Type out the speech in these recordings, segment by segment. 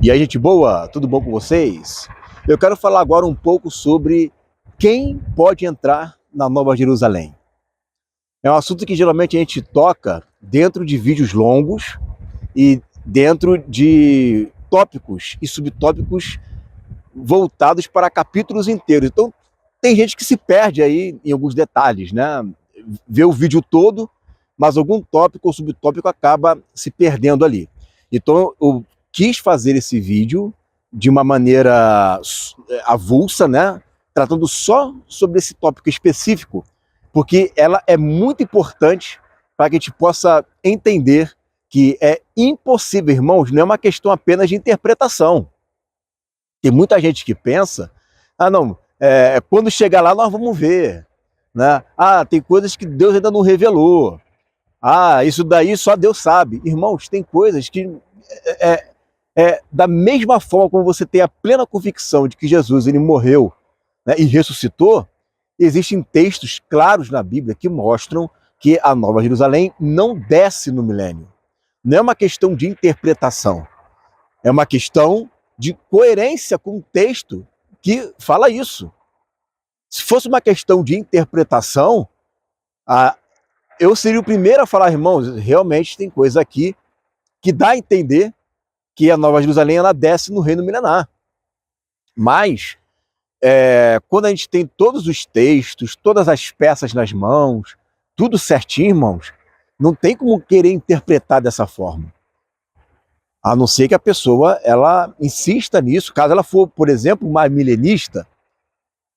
E aí, gente boa, tudo bom com vocês? Eu quero falar agora um pouco sobre quem pode entrar na Nova Jerusalém. É um assunto que geralmente a gente toca dentro de vídeos longos e dentro de tópicos e subtópicos voltados para capítulos inteiros. Então, tem gente que se perde aí em alguns detalhes, né? Vê o vídeo todo, mas algum tópico ou subtópico acaba se perdendo ali. Então, eu quis fazer esse vídeo de uma maneira avulsa, né? Tratando só sobre esse tópico específico, porque ela é muito importante para que a gente possa entender que é impossível, irmãos, não é uma questão apenas de interpretação. Tem muita gente que pensa, não, quando chegar lá nós vamos ver, né? Tem coisas que Deus ainda não revelou. Isso daí só Deus sabe. Irmãos, tem coisas que da mesma forma como você tem a plena convicção de que Jesus ele morreu, né, e ressuscitou, existem textos claros na Bíblia que mostram que a Nova Jerusalém não desce no milênio. Não é uma questão de interpretação, é uma questão de coerência com o texto que fala isso. Se fosse uma questão de interpretação, eu seria o primeiro a falar, irmãos, realmente tem coisa aqui que dá a entender que a Nova Jerusalém ela desce no reino milenar. Mas, quando a gente tem todos os textos, todas as peças nas mãos, tudo certinho, irmãos, não tem como querer interpretar dessa forma. A não ser que a pessoa ela insista nisso. Caso ela for, por exemplo, uma milenista,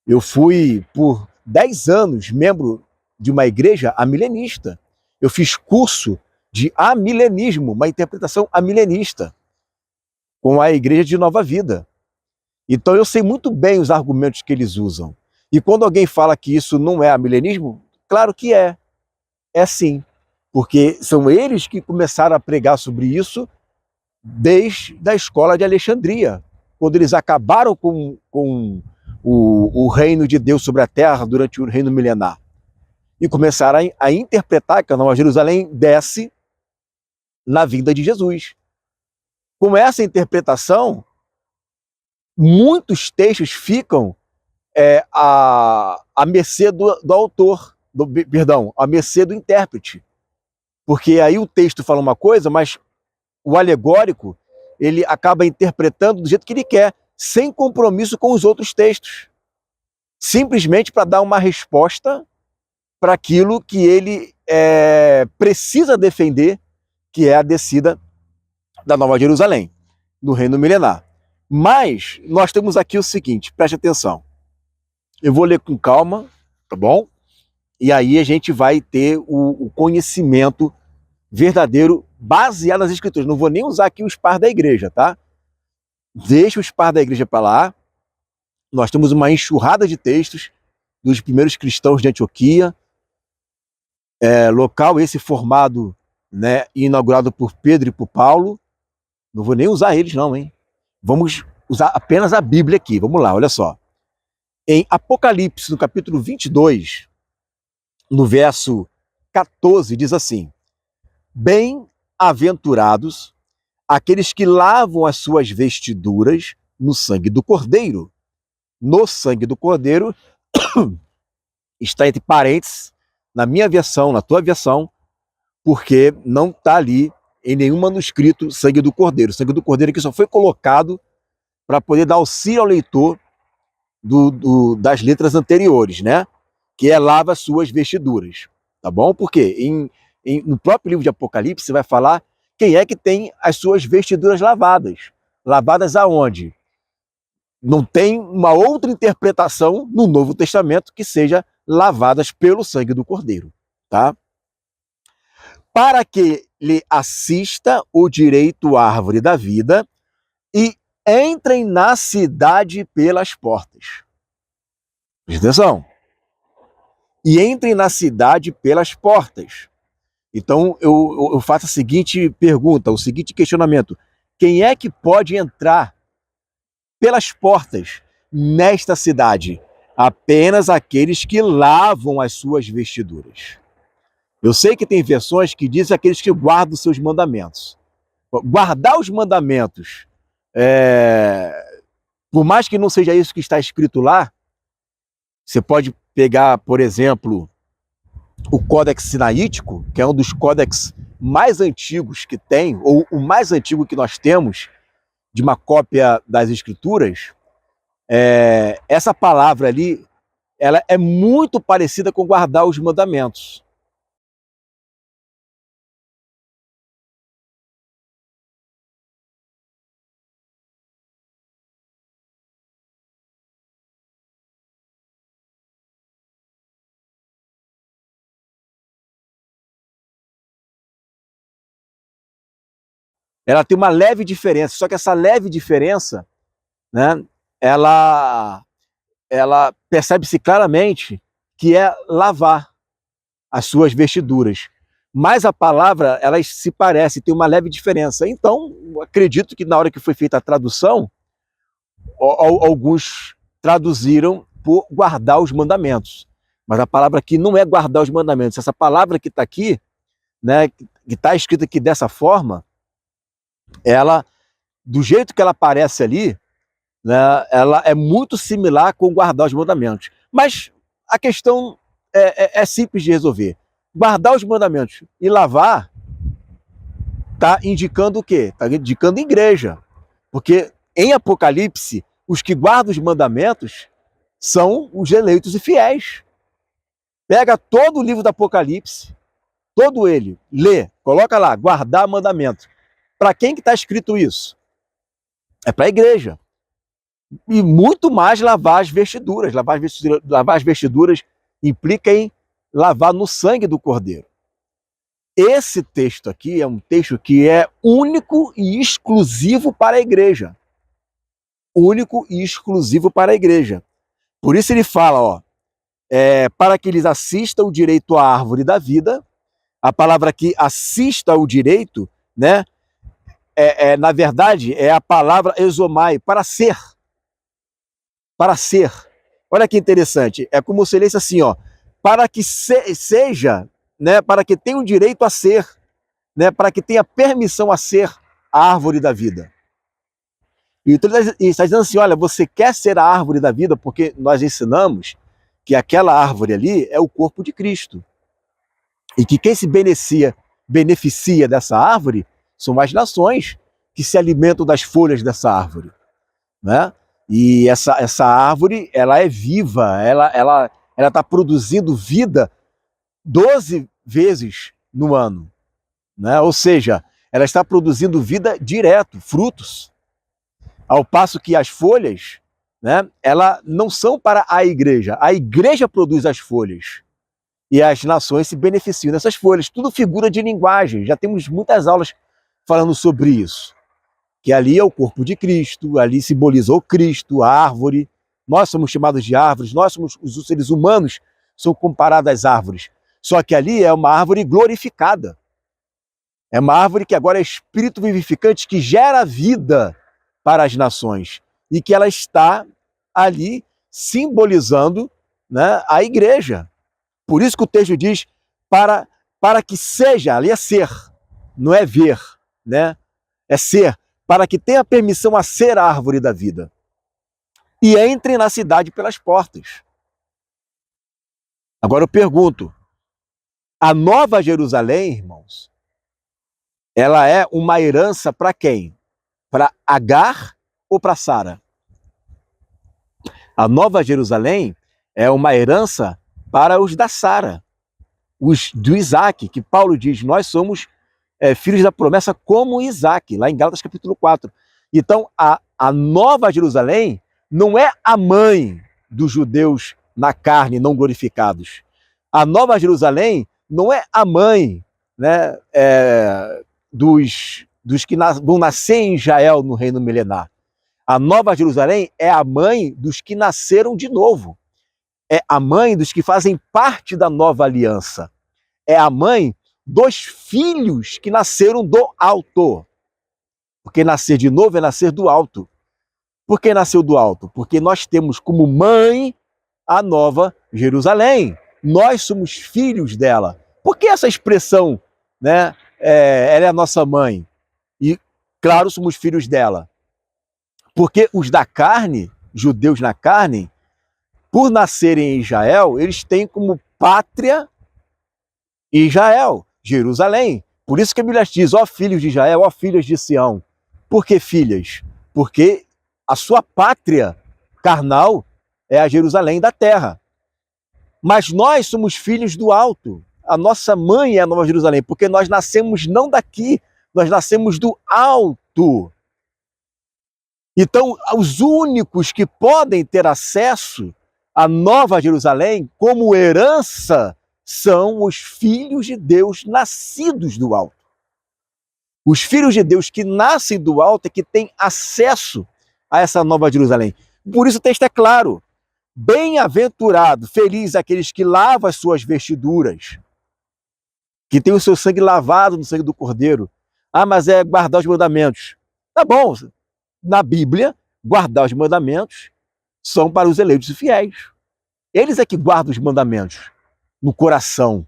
eu fui por 10 anos membro de uma igreja amilenista. Eu fiz curso de amilenismo, uma interpretação amilenista, com a Igreja de Nova Vida. Então eu sei muito bem os argumentos que eles usam. E quando alguém fala que isso não é amilenismo, claro que é. É sim. Porque são eles que começaram a pregar sobre isso desde a escola de Alexandria, quando eles acabaram com o reino de Deus sobre a terra durante o reino milenar. E começaram a interpretar que a Nova Jerusalém desce na vinda de Jesus. Com essa interpretação, muitos textos ficam à mercê do autor, à mercê do intérprete. Porque aí o texto fala uma coisa, mas o alegórico ele acaba interpretando do jeito que ele quer, sem compromisso com os outros textos. Simplesmente para dar uma resposta para aquilo que ele precisa defender, que é a descida da Nova Jerusalém, no reino milenar. Mas nós temos aqui o seguinte, preste atenção. Eu vou ler com calma, tá bom? E aí a gente vai ter o conhecimento verdadeiro baseado nas escrituras. Não vou nem usar aqui os par da igreja, tá? Deixa os par da igreja para lá. Nós temos uma enxurrada de textos dos primeiros cristãos de Antioquia, local esse formado, né, inaugurado por Pedro e por Paulo. Não vou nem usar eles não, hein? Vamos usar apenas a Bíblia aqui. Vamos lá, olha só. Em Apocalipse, no capítulo 22, no verso 14, diz assim: Bem-aventurados aqueles que lavam as suas vestiduras no sangue do Cordeiro. No sangue do Cordeiro está entre parênteses, na minha versão, na tua versão, porque não está ali em nenhum manuscrito sangue do Cordeiro. O sangue do Cordeiro aqui só foi colocado para poder dar auxílio ao leitor das letras anteriores, né? Que é lava as suas vestiduras, tá bom? Porque no próprio livro de Apocalipse vai falar quem é que tem as suas vestiduras lavadas. Lavadas aonde? Não tem uma outra interpretação no Novo Testamento que seja lavadas pelo sangue do Cordeiro, tá? Para que lhe assista o direito à árvore da vida e entrem na cidade pelas portas. Presta atenção. E entrem na cidade pelas portas. Então eu faço a seguinte pergunta, o seguinte questionamento: quem é que pode entrar pelas portas nesta cidade? Apenas aqueles que lavam as suas vestiduras. Eu sei que tem versões que dizem aqueles que guardam os seus mandamentos. Guardar os mandamentos Por mais que não seja isso que está escrito lá, você pode pegar, por exemplo, o Códex Sinaítico, que é um dos códex mais antigos que tem, ou o mais antigo que nós temos, de uma cópia das Escrituras. Essa palavra ali, ela é muito parecida com guardar os mandamentos. Ela tem uma leve diferença, só que essa leve diferença, né, ela percebe-se claramente que é lavar as suas vestiduras. Mas a palavra, elas se parecem, tem uma leve diferença. Então, acredito que na hora que foi feita a tradução, alguns traduziram por guardar os mandamentos. Mas a palavra aqui não é guardar os mandamentos. Essa palavra que está aqui, né, que está escrita aqui dessa forma, ela, do jeito que ela aparece ali, né, ela é muito similar com guardar os mandamentos. Mas a questão é simples de resolver. Guardar os mandamentos e lavar está indicando o quê? Está indicando igreja. Porque em Apocalipse, os que guardam os mandamentos são os eleitos e fiéis. Pega todo o livro do Apocalipse, todo ele, lê, coloca lá, guardar mandamento. Para quem que está escrito isso? É para a igreja. E muito mais lavar as vestiduras. Lavar as vestiduras implica em lavar no sangue do Cordeiro. Esse texto aqui é um texto que é único e exclusivo para a igreja. Único e exclusivo para a igreja. Por isso ele fala, ó, para que eles assistam o direito à árvore da vida. A palavra aqui, assista o direito, né? Na verdade, é a palavra exomai, para ser. Para ser. Olha que interessante. É como se lesse assim, ó, para que seja, né? Para que tenha o direito a ser, né? Para que tenha permissão a ser a árvore da vida. Então ele está dizendo assim, olha, você quer ser a árvore da vida porque nós ensinamos que aquela árvore ali é o corpo de Cristo. E que quem se beneficia dessa árvore são as nações que se alimentam das folhas dessa árvore, né? E essa árvore, ela é viva, ela está produzindo vida 12 vezes no ano, né? Ou seja, ela está produzindo vida direto, frutos. Ao passo que as folhas, né, elas não são para a igreja produz as folhas. E as nações se beneficiam dessas folhas. Tudo figura de linguagem, já temos muitas aulas falando sobre isso. Que ali é o corpo de Cristo, ali simbolizou Cristo, a árvore. Nós somos chamados de árvores, nós somos os seres humanos, são comparados às árvores. Só que ali é uma árvore glorificada. É uma árvore que agora é espírito vivificante, que gera vida para as nações. E que ela está ali simbolizando, né, a igreja. Por isso que o texto diz para que seja, ali é ser, não é ver, né? É ser, para que tenha permissão a ser a árvore da vida. E entre na cidade pelas portas. Agora eu pergunto, a Nova Jerusalém, irmãos, ela é uma herança para quem? Para Agar ou para Sara? A Nova Jerusalém é uma herança para os da Sara, os do Isaac, que Paulo diz, nós somos filhos da promessa como Isaac, lá em Gálatas capítulo 4. Então, a Nova Jerusalém não é a mãe dos judeus na carne não glorificados. A Nova Jerusalém não é a mãe, né, dos que vão nascer em Israel no reino milenar. A Nova Jerusalém é a mãe dos que nasceram de novo. É a mãe dos que fazem parte da nova aliança. É a mãe dos filhos que nasceram do alto. Porque nascer de novo é nascer do alto. Por que nasceu do alto? Porque nós temos como mãe a Nova Jerusalém. Nós somos filhos dela. Por que essa expressão, né? Ela é a nossa mãe. E, claro, somos filhos dela. Porque os da carne, judeus na carne, por nascerem em Israel, eles têm como pátria Israel, Jerusalém. Por isso que a Bíblia diz, ó filhos de Israel, ó filhas de Sião. Por que filhas? Porque a sua pátria carnal é a Jerusalém da terra. Mas nós somos filhos do alto. A nossa mãe é a Nova Jerusalém, porque nós nascemos não daqui, nós nascemos do alto. Então, os únicos que podem ter acesso à Nova Jerusalém como herança são os filhos de Deus nascidos do alto. Os filhos de Deus que nascem do alto é que têm acesso a essa Nova Jerusalém. Por isso o texto é claro. Bem-aventurado, feliz aqueles que lavam as suas vestiduras, que têm o seu sangue lavado no sangue do Cordeiro. Ah, mas é guardar os mandamentos. Tá bom, na Bíblia, guardar os mandamentos são para os eleitos e fiéis. Eles é que guardam os mandamentos no coração.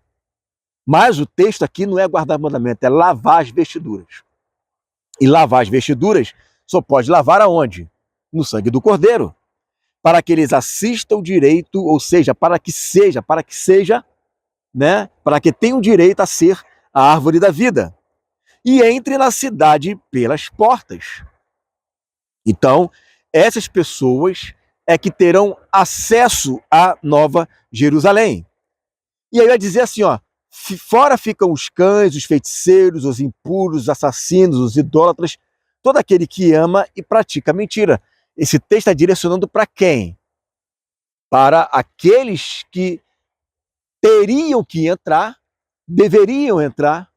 Mas o texto aqui não é guardar mandamento, é lavar as vestiduras. E lavar as vestiduras só pode lavar aonde? No sangue do Cordeiro. Para que eles assistam direito, ou seja, para que seja, né? Para que tenham direito a ser a árvore da vida. E entre na cidade pelas portas. Então, essas pessoas é que terão acesso à Nova Jerusalém. E aí vai dizer assim, ó, fora ficam os cães, os feiticeiros, os impuros, os assassinos, os idólatras, todo aquele que ama e pratica mentira. Esse texto está direcionando para quem? Para aqueles que teriam que entrar, deveriam entrar,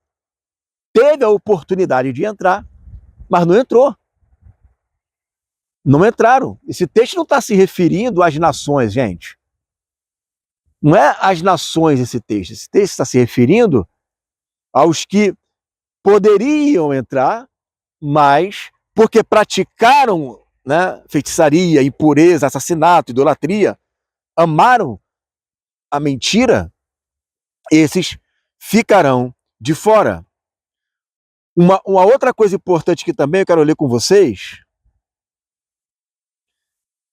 teve a oportunidade de entrar, mas não entrou. Não entraram. Esse texto não está se referindo às nações, gente. Não é às nações esse texto. Esse texto está se referindo aos que poderiam entrar, mas porque praticaram, né, feitiçaria, impureza, assassinato, idolatria, amaram a mentira, esses ficarão de fora. Uma outra coisa importante que também eu quero ler com vocês,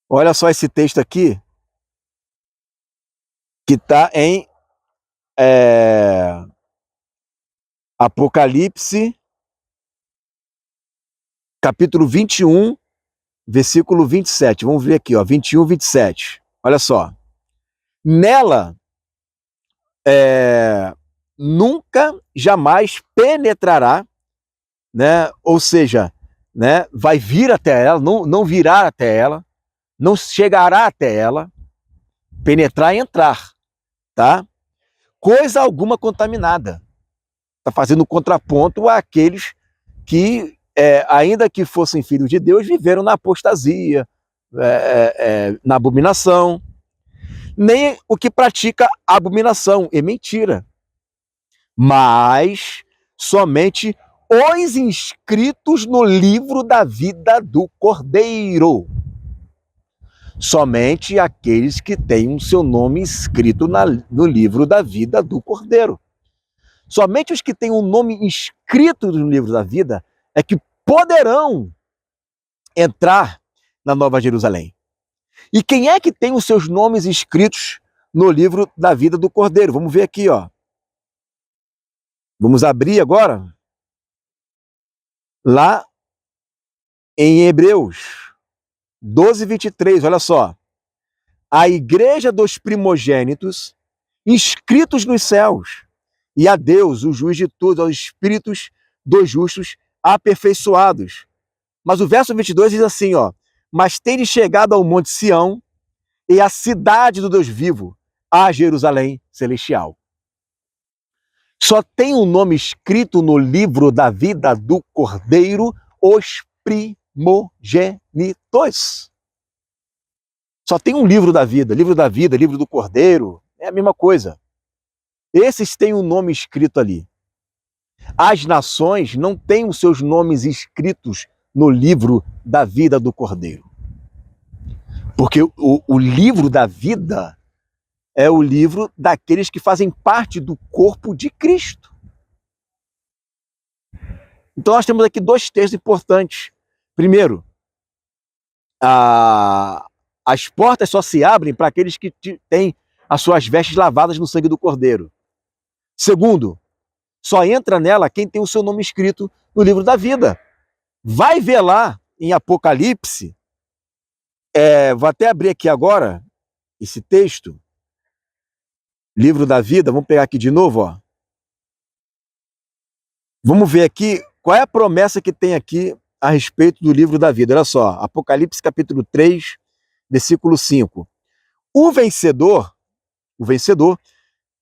olha só esse texto aqui, que está em Apocalipse, capítulo 21, versículo 27. Vamos ver aqui, ó, 21, 27. Olha só. Nela, nunca, jamais penetrará, né? Ou seja, né, vai vir até ela, não virá até ela, não chegará até ela, penetrar e entrar, tá? Coisa alguma contaminada. Está fazendo contraponto àqueles que, ainda que fossem filhos de Deus, viveram na apostasia, na abominação. Nem o que pratica abominação e mentira, mas somente os inscritos no livro da vida do Cordeiro. Somente aqueles que têm o seu nome escrito no livro da vida do Cordeiro. Somente os que têm o nome inscrito no livro da vida é que poderão entrar na Nova Jerusalém. E quem é que tem os seus nomes escritos no livro da vida do Cordeiro? Vamos ver aqui, ó. Vamos abrir agora lá em Hebreus 12, 23, olha só. A igreja dos primogênitos inscritos nos céus, e a Deus, o juiz de todos, aos espíritos dos justos aperfeiçoados. Mas o verso 22 diz assim, ó: mas tendes chegado ao monte Sião e à cidade do Deus vivo, a Jerusalém celestial. Só tem um nome escrito no livro da vida do Cordeiro, os primogênitos. Só tem um livro da vida, livro do Cordeiro, é a mesma coisa. Esses têm um nome escrito ali. As nações não têm os seus nomes escritos no livro da vida do Cordeiro. Porque o livro da vida é o livro daqueles que fazem parte do corpo de Cristo. Então nós temos aqui dois textos importantes. Primeiro, as portas só se abrem para aqueles que têm as suas vestes lavadas no sangue do Cordeiro. Segundo, só entra nela quem tem o seu nome escrito no livro da vida. Vai ver lá em Apocalipse, vou até abrir aqui agora esse texto, livro da vida, vamos pegar aqui de novo, ó. Vamos ver aqui qual é a promessa que tem aqui a respeito do livro da vida. Olha só, Apocalipse capítulo 3, versículo 5. O vencedor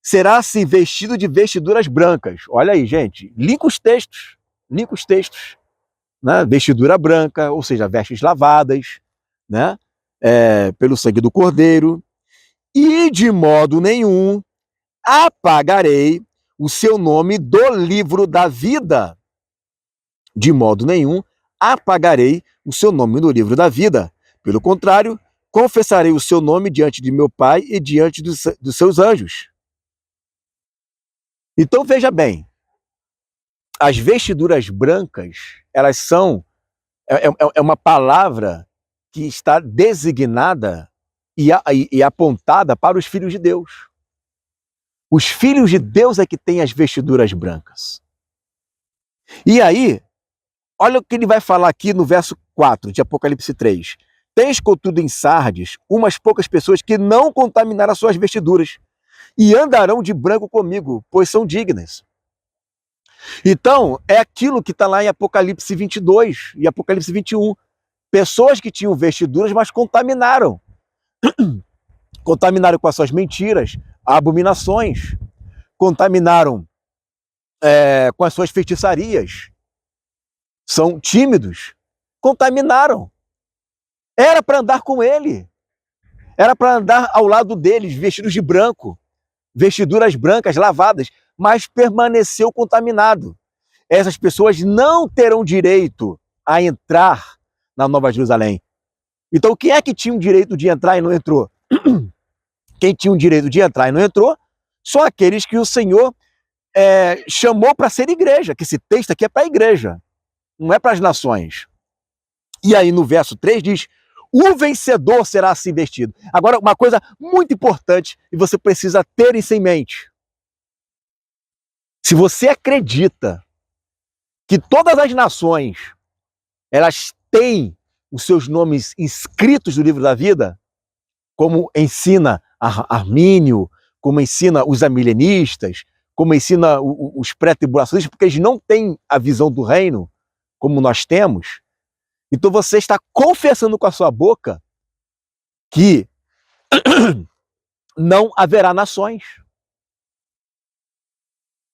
será assim vestido de vestiduras brancas. Olha aí, gente, linka os textos, né? Vestidura branca, ou seja, vestes lavadas, né? Pelo sangue do Cordeiro, e de modo nenhum apagarei o seu nome do livro da vida. De modo nenhum apagarei o seu nome do livro da vida. Pelo contrário, confessarei o seu nome diante de meu Pai e diante dos seus anjos. Então veja bem, as vestiduras brancas, elas são uma palavra que está designada e apontada para os filhos de Deus. Os filhos de Deus é que têm as vestiduras brancas. E aí, olha o que ele vai falar aqui no verso 4 de Apocalipse 3. Tens, contudo, em Sardes, umas poucas pessoas que não contaminaram as suas vestiduras e andarão de branco comigo, pois são dignas. Então, é aquilo que está lá em Apocalipse 22 e Apocalipse 21. Pessoas que tinham vestiduras, mas contaminaram. Contaminaram com as suas mentiras, abominações. Contaminaram com as suas feitiçarias. São tímidos. Contaminaram. Era para andar com ele. Era para andar ao lado deles, vestidos de branco. Vestiduras brancas, lavadas, mas permaneceu contaminado. Essas pessoas não terão direito a entrar na Nova Jerusalém. Então, quem é que tinha o direito de entrar e não entrou? Quem tinha o direito de entrar e não entrou são aqueles que o Senhor chamou para ser igreja, que esse texto aqui é para a igreja, não é para as nações. E aí no verso 3 diz, o vencedor será assim vestido. Agora, uma coisa muito importante, e você precisa ter isso em mente. Se você acredita que todas as nações, elas têm os seus nomes inscritos no livro da vida, como ensina Armínio, como ensina os amilenistas, como ensina os pré-tribulacionistas, porque eles não têm a visão do reino, como nós temos. Então você está confessando com a sua boca que não haverá nações.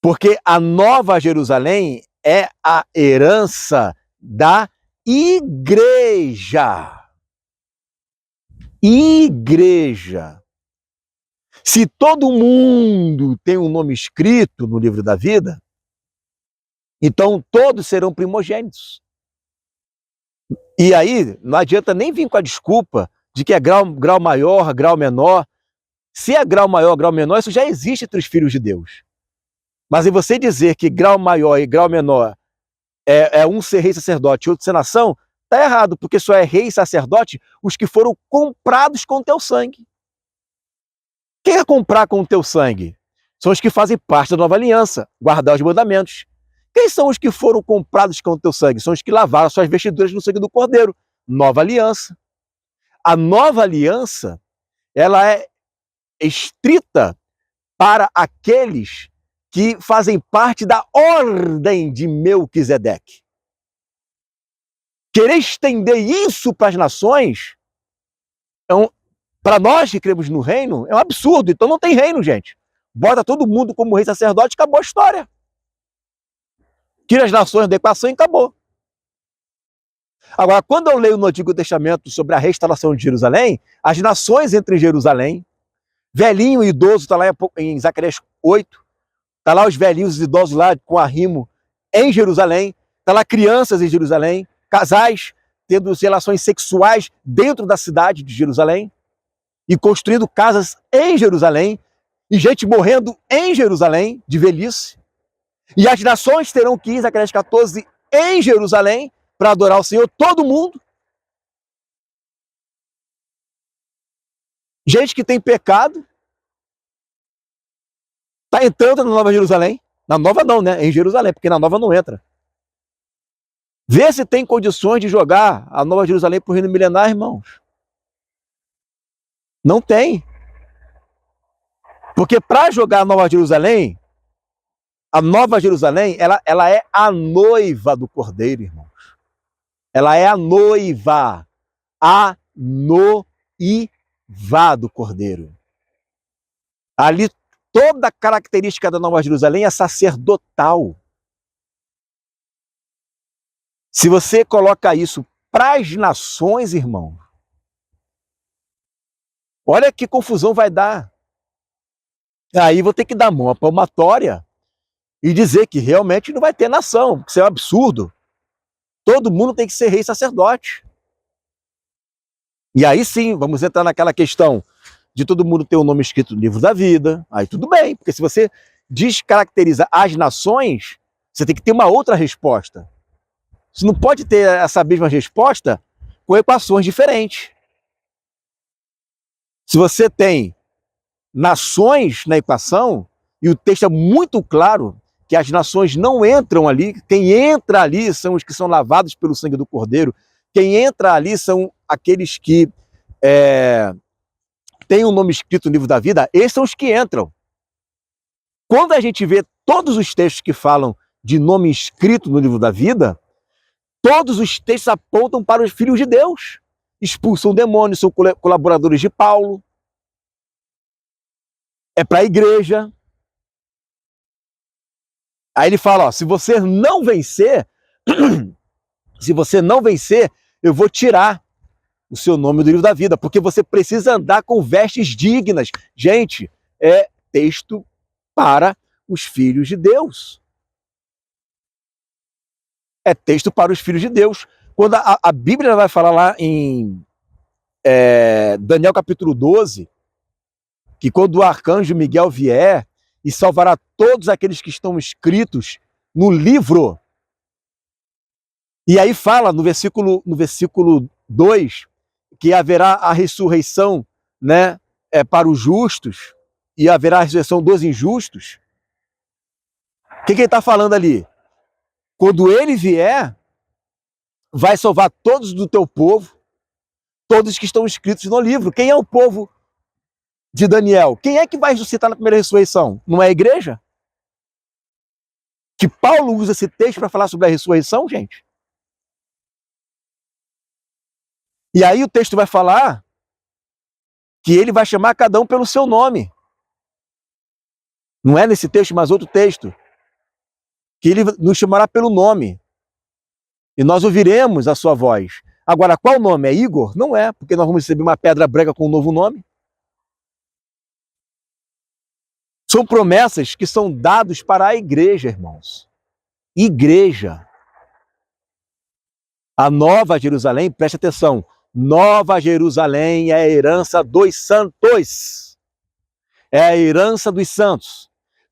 Porque a Nova Jerusalém é a herança da igreja. Igreja. Se todo mundo tem um nome escrito no livro da vida, então todos serão primogênitos. E aí, não adianta nem vir com a desculpa de que é grau maior, grau menor. Se é grau maior, grau menor, isso já existe entre os filhos de Deus. Mas em você dizer que grau maior e grau menor é um ser rei sacerdote e outro ser nação, está errado, porque só é rei e sacerdote os que foram comprados com o teu sangue. Quem é comprar com o teu sangue? São os que fazem parte da nova aliança, guardar os mandamentos. Quem são os que foram comprados com o teu sangue? São os que lavaram suas vestiduras no sangue do Cordeiro. Nova aliança. A nova aliança, ela é estrita para aqueles que fazem parte da ordem de Melquisedeque. Querer estender isso para as nações, para nós que cremos no reino, é um absurdo. Então não tem reino, gente. Bota todo mundo como rei sacerdote, acabou a história. Tira as nações da equação e acabou. Agora, quando eu leio no Antigo Testamento sobre a restauração de Jerusalém, as nações entre Jerusalém, velhinho e idoso, está lá em Zacarias 8, está lá os velhinhos e idosos lá com arrimo em Jerusalém, está lá crianças em Jerusalém, casais tendo relações sexuais dentro da cidade de Jerusalém, e construindo casas em Jerusalém, e gente morrendo em Jerusalém, de velhice. E as nações terão que ir, Zacarias 14, em Jerusalém, para adorar o Senhor, todo mundo. Gente que tem pecado está entrando na Nova Jerusalém. Na Nova não, né? Em Jerusalém, porque na Nova não entra. Vê se tem condições de jogar a Nova Jerusalém para o reino milenar, irmãos. Não tem. Porque para jogar a Nova Jerusalém, ela é a noiva do Cordeiro, irmãos. Ela é a noiva. A noiva do Cordeiro. Ali, toda a característica da Nova Jerusalém é sacerdotal. Se você coloca isso para as nações, irmão, olha que confusão vai dar. Aí vou ter que dar mão à palmatória e dizer que realmente não vai ter nação, porque isso é um absurdo. Todo mundo tem que ser rei e sacerdote. E aí sim, vamos entrar naquela questão de todo mundo ter o nome escrito no livro da vida. Aí tudo bem, porque se você descaracteriza as nações, você tem que ter uma outra resposta. Você não pode ter essa mesma resposta com equações diferentes. Se você tem nações na equação, e o texto é muito claro que as nações não entram ali, quem entra ali são os que são lavados pelo sangue do Cordeiro, quem entra ali são aqueles que têm o nome escrito no livro da vida, esses são os que entram. Quando a gente vê todos os textos que falam de nome escrito no livro da vida, todos os textos apontam para os filhos de Deus. Expulsam demônios, são colaboradores de Paulo. É para a igreja. Aí ele fala, ó, se você não vencer, eu vou tirar o seu nome do livro da vida, porque você precisa andar com vestes dignas. Gente, é texto para os filhos de Deus. É texto para os filhos de Deus. Quando a Bíblia vai falar lá em Daniel capítulo 12, que quando o arcanjo Miguel vier e salvará todos aqueles que estão escritos no livro, e aí fala no versículo 2 que haverá a ressurreição, né, para os justos e haverá a ressurreição dos injustos. O que ele está falando ali? Quando ele vier, vai salvar todos do teu povo, todos que estão escritos no livro. Quem é o povo de Daniel? Quem é que vai ressuscitar na primeira ressurreição? Não é a igreja? Que Paulo usa esse texto para falar sobre a ressurreição, gente? E aí o texto vai falar que ele vai chamar cada um pelo seu nome. Não é nesse texto, mas outro texto. Que ele nos chamará pelo nome. E nós ouviremos a sua voz. Agora, qual nome? É Igor? Não é, porque nós vamos receber uma pedra branca com um novo nome. São promessas que são dadas para a igreja, irmãos. Igreja. A Nova Jerusalém, preste atenção, Nova Jerusalém é a herança dos santos. É a herança dos santos.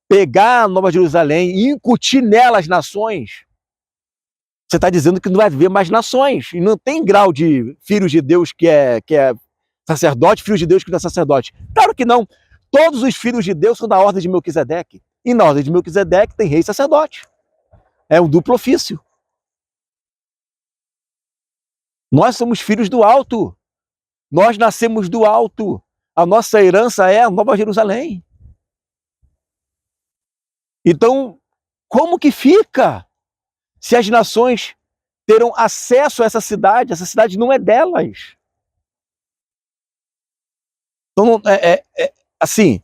Pegar a Nova Jerusalém e incutir nela as nações, você está dizendo que não vai haver mais nações. E não tem grau de filhos de Deus que é sacerdote, filhos de Deus que não é sacerdote. Claro que não. Todos os filhos de Deus são da ordem de Melquisedeque. E na ordem de Melquisedeque tem rei e sacerdote. É um duplo ofício. Nós somos filhos do alto. Nós nascemos do alto. A nossa herança é a Nova Jerusalém. Então, como que fica se as nações terão acesso a essa cidade? Essa cidade não é delas. Então, assim,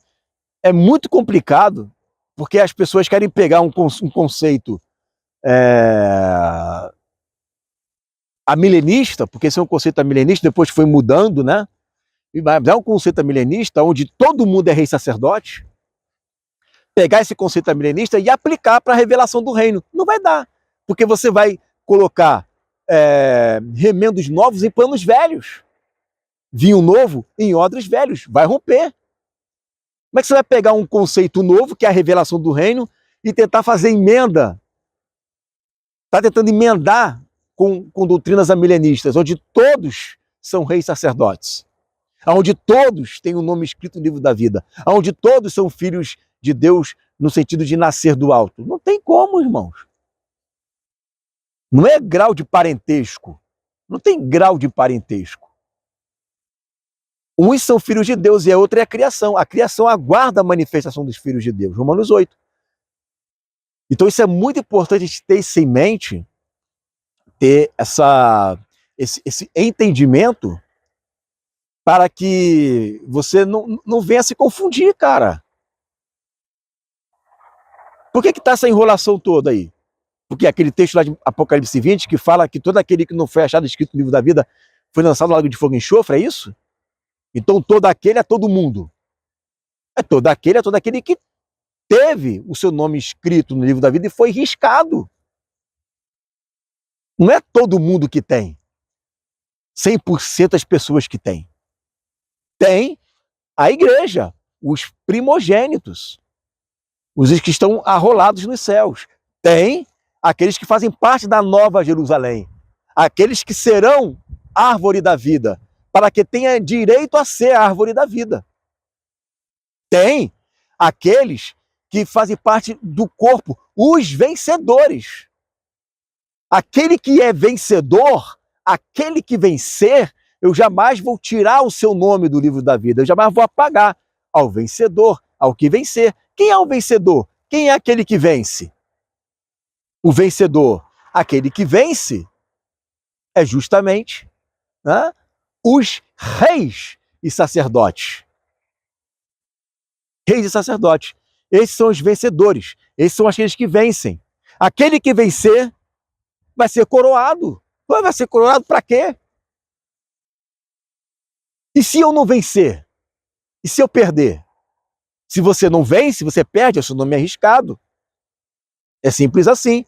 é muito complicado, porque as pessoas querem pegar um conceito amilenista, porque esse é um conceito amilenista, depois foi mudando, né? Mas é um conceito amilenista onde todo mundo é rei sacerdote. Pegar esse conceito amilenista e aplicar para a revelação do reino. Não vai dar, porque você vai colocar remendos novos em panos velhos. Vinho novo em odres velhos. Vai romper. Como é que você vai pegar um conceito novo, que é a revelação do reino, e tentar fazer emenda? Está tentando emendar com doutrinas amilenistas, onde todos são reis sacerdotes. onde todos têm o nome escrito no livro da vida, onde todos são filhos de Deus no sentido de nascer do alto. Não tem como, irmãos. Não é grau de parentesco. Não tem grau de parentesco. Uns são filhos de Deus e a outra é a criação. A criação aguarda a manifestação dos filhos de Deus. Romanos 8. Então isso é muito importante a gente ter isso em mente, ter esse entendimento, para que você não venha se confundir, cara. Por que está essa enrolação toda aí? Porque aquele texto lá de Apocalipse 20 que fala que todo aquele que não foi achado escrito no livro da vida foi lançado no lago de fogo e enxofre, é isso? Então todo aquele é todo mundo. É todo aquele que teve o seu nome escrito no livro da vida e foi riscado. Não é todo mundo que tem. 100% das pessoas que tem. Tem a igreja, os primogênitos, os que estão arrolados nos céus. Tem aqueles que fazem parte da Nova Jerusalém, aqueles que serão árvore da vida, para que tenha direito a ser árvore da vida. Tem aqueles que fazem parte do corpo, os vencedores. Aquele que é vencedor, aquele que vencer, eu jamais vou tirar o seu nome do livro da vida, eu jamais vou apagar. Ao vencedor, ao que vencer. Quem é o vencedor? Quem é aquele que vence? O vencedor, aquele que vence, é justamente, né, os reis e sacerdotes. Reis e sacerdotes. Esses são os vencedores. Esses são aqueles que vencem. Aquele que vencer vai ser coroado. Vai ser coroado para quê? E se eu não vencer? E se eu perder? Se você não vence, você perde, o seu nome é arriscado. É simples assim.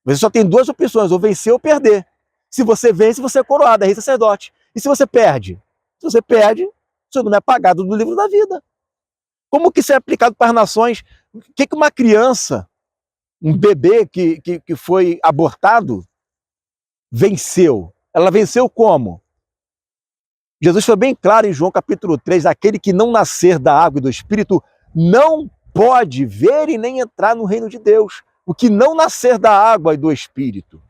Você só tem duas opções, ou vencer ou perder. Se você vence, você é coroado, é rei sacerdote. E se você perde? Se você perde, seu nome é apagado do livro da vida. Como que isso é aplicado para as nações? O que uma criança, um bebê que foi abortado, venceu? Ela venceu como? Jesus foi bem claro em João capítulo 3, aquele que não nascer da água e do Espírito não pode ver e nem entrar no reino de Deus. O que não nascer da água e do Espírito.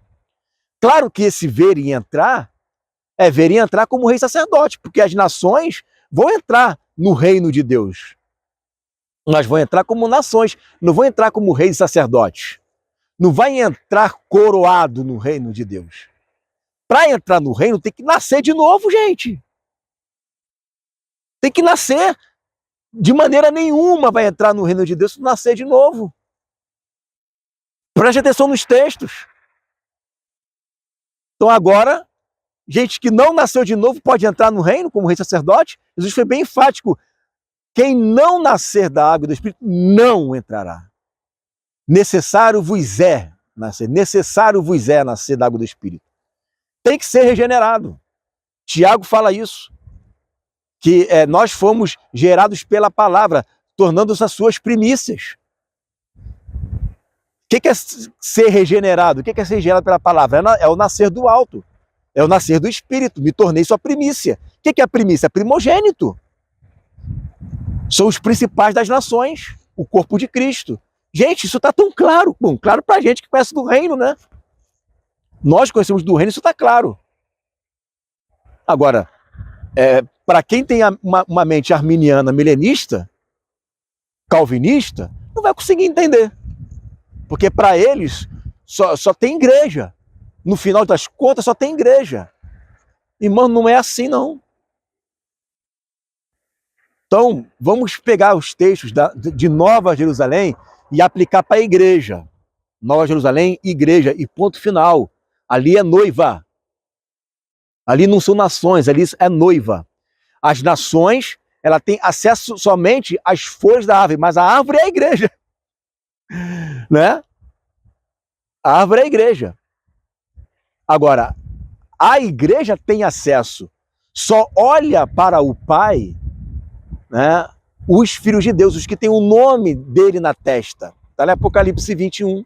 Claro que esse ver e entrar é ver e entrar como rei sacerdote, porque as nações vão entrar no reino de Deus. Mas vão entrar como nações, não vão entrar como reis e sacerdotes. Não vai entrar coroado no reino de Deus. Para entrar no reino tem que nascer de novo, gente. Tem que nascer. De maneira nenhuma vai entrar no reino de Deus se nascer de novo. Preste atenção nos textos. Então agora, gente que não nasceu de novo pode entrar no reino como rei sacerdote? Jesus foi bem enfático. Quem não nascer da água e do Espírito não entrará. Necessário vos é nascer. Necessário vos é nascer da água e do Espírito. Tem que ser regenerado. Tiago fala isso. Que nós fomos gerados pela palavra, tornando-os as suas primícias. O que é ser regenerado? O que é ser regenerado pela palavra? É o nascer do alto. É o nascer do Espírito. Me tornei sua primícia. O que é a primícia? É primogênito. São os principais das nações. O corpo de Cristo. Gente, isso está tão claro. Bom, claro para a gente que conhece do reino, né? Nós conhecemos do reino, isso está claro. Agora, para quem tem uma mente arminiana, milenista, calvinista, não vai conseguir entender. Porque para eles só tem igreja. No final das contas, só tem igreja. Irmão, não é assim, não. Então, vamos pegar os textos de Nova Jerusalém e aplicar para a igreja. Nova Jerusalém, igreja, e ponto final. Ali é noiva. Ali não são nações, ali é noiva. As nações, ela tem acesso somente às folhas da árvore, mas a árvore é a igreja. Né? A árvore é a igreja. Agora, a igreja tem acesso. Só olha para o Pai, né, os filhos de Deus, os que têm o nome dele na testa. Está lá em Apocalipse 21.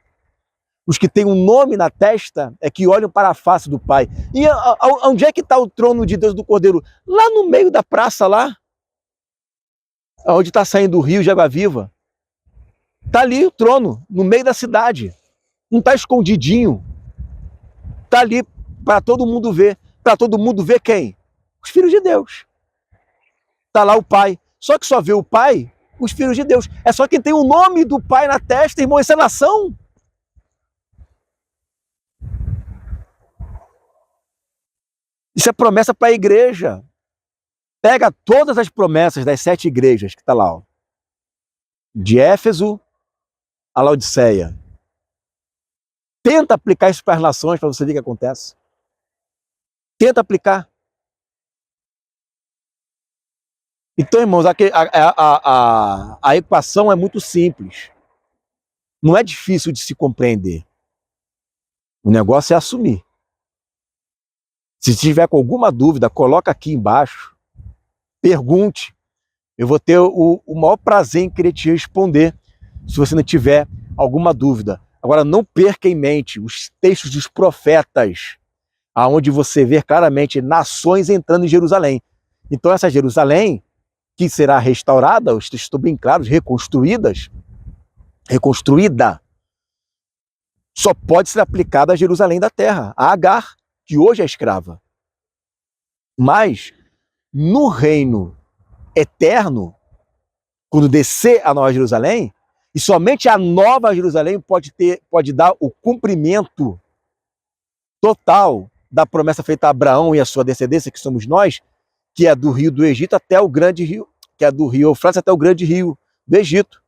os que têm um nome na testa, é que olham para a face do Pai. E onde é que está o trono de Deus do Cordeiro? Lá no meio da praça, lá, onde está saindo o rio de água viva. Está ali o trono, no meio da cidade. Não está escondidinho. Está ali para todo mundo ver. Para todo mundo ver quem? Os filhos de Deus. Está lá o Pai. Só que só vê o Pai os filhos de Deus. É só quem tem o nome do Pai na testa, irmão. Isso é nação. Isso é promessa para a igreja. Pega todas as promessas das 7 igrejas que está lá, ó. De Éfeso a Laodiceia. Tenta aplicar isso para as nações para você ver o que acontece. Tenta aplicar. Então, irmãos, a equação é muito simples. Não é difícil de se compreender. O negócio é assumir. Se tiver com alguma dúvida, coloca aqui embaixo. Pergunte. Eu vou ter o maior prazer em querer te responder, se você não tiver alguma dúvida. Agora, não perca em mente os textos dos profetas, aonde você vê claramente nações entrando em Jerusalém. Então, essa Jerusalém, que será restaurada, os textos estão bem claros, reconstruída, só pode ser aplicada a Jerusalém da terra, a Agar, que hoje é escrava. Mas, no reino eterno, quando descer a Nova Jerusalém, e somente a Nova Jerusalém pode dar o cumprimento total da promessa feita a Abraão e a sua descendência, que somos nós, que é do rio do Egito até o grande rio, que é do rio Eufrates até o grande rio do Egito.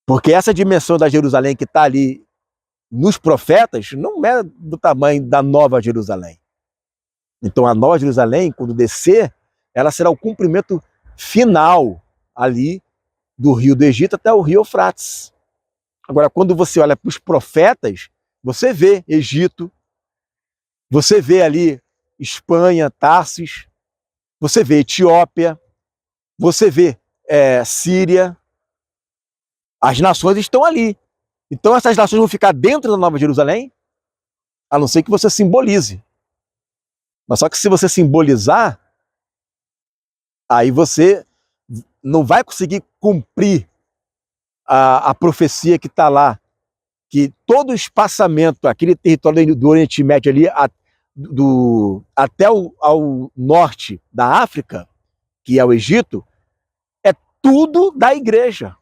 Porque essa dimensão da Jerusalém que está ali nos profetas não é do tamanho da Nova Jerusalém. Então a Nova Jerusalém, quando descer, ela será o cumprimento final ali do rio do Egito até o rio Eufrates. Agora, quando você olha para os profetas, você vê Egito, você vê ali Espanha, Tarsis, você vê Etiópia, você vê Síria. As nações estão ali. Então essas nações vão ficar dentro da Nova Jerusalém, a não ser que você simbolize. Mas só que se você simbolizar, aí você não vai conseguir cumprir a profecia que está lá, que todo o espaçamento, aquele território do Oriente Médio ali, até ao norte da África, que é o Egito, é tudo da igreja.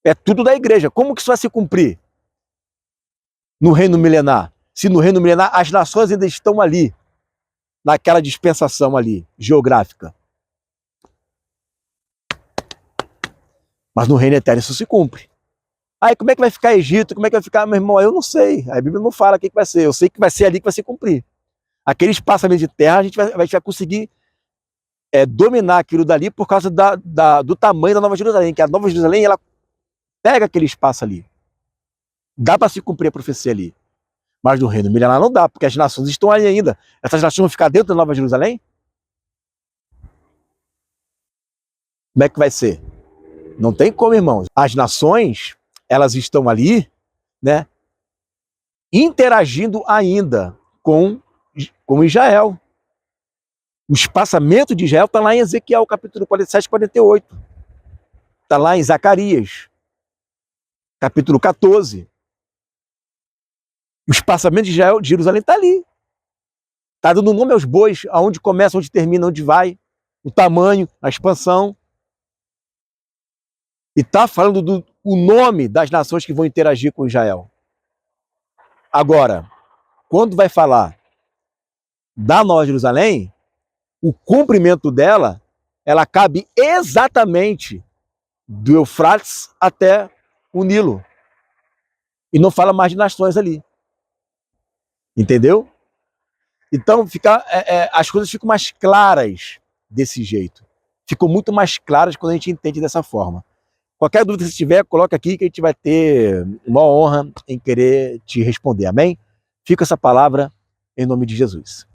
É tudo da igreja. Como que isso vai se cumprir no reino milenar? Se no reino milenar as nações ainda estão ali, naquela dispensação ali, geográfica. Mas no reino eterno isso se cumpre. Aí como é que vai ficar Egito? Como é que vai ficar, meu irmão? Eu não sei. A Bíblia não fala o que vai ser. Eu sei que vai ser ali que vai se cumprir. Aquele espaçamento de terra, a gente vai conseguir dominar aquilo dali por causa do tamanho da Nova Jerusalém. Que a Nova Jerusalém, ela pega aquele espaço ali. Dá para se cumprir a profecia ali. Mas no reino milenar não dá, porque as nações estão ali ainda. Essas nações vão ficar dentro da Nova Jerusalém? Como é que vai ser? Não tem como, irmãos. As nações, elas estão ali, né, interagindo ainda com Israel. O espaçamento de Israel está lá em Ezequiel, capítulo 47 e 48. Está lá em Zacarias, capítulo 14. O espaçamento de Israel, de Jerusalém, está ali. Está dando nome aos bois, aonde começa, onde termina, onde vai, o tamanho, a expansão. E está falando o nome das nações que vão interagir com Israel. Agora, quando vai falar da Nova Jerusalém, o cumprimento dela, ela cabe exatamente do Eufrates até o Nilo. E não fala mais de nações ali. Entendeu? Então as coisas ficam mais claras desse jeito. Ficam muito mais claras quando a gente entende dessa forma. Qualquer dúvida que você tiver, coloca aqui que a gente vai ter uma honra em querer te responder. Amém? Fica essa palavra em nome de Jesus.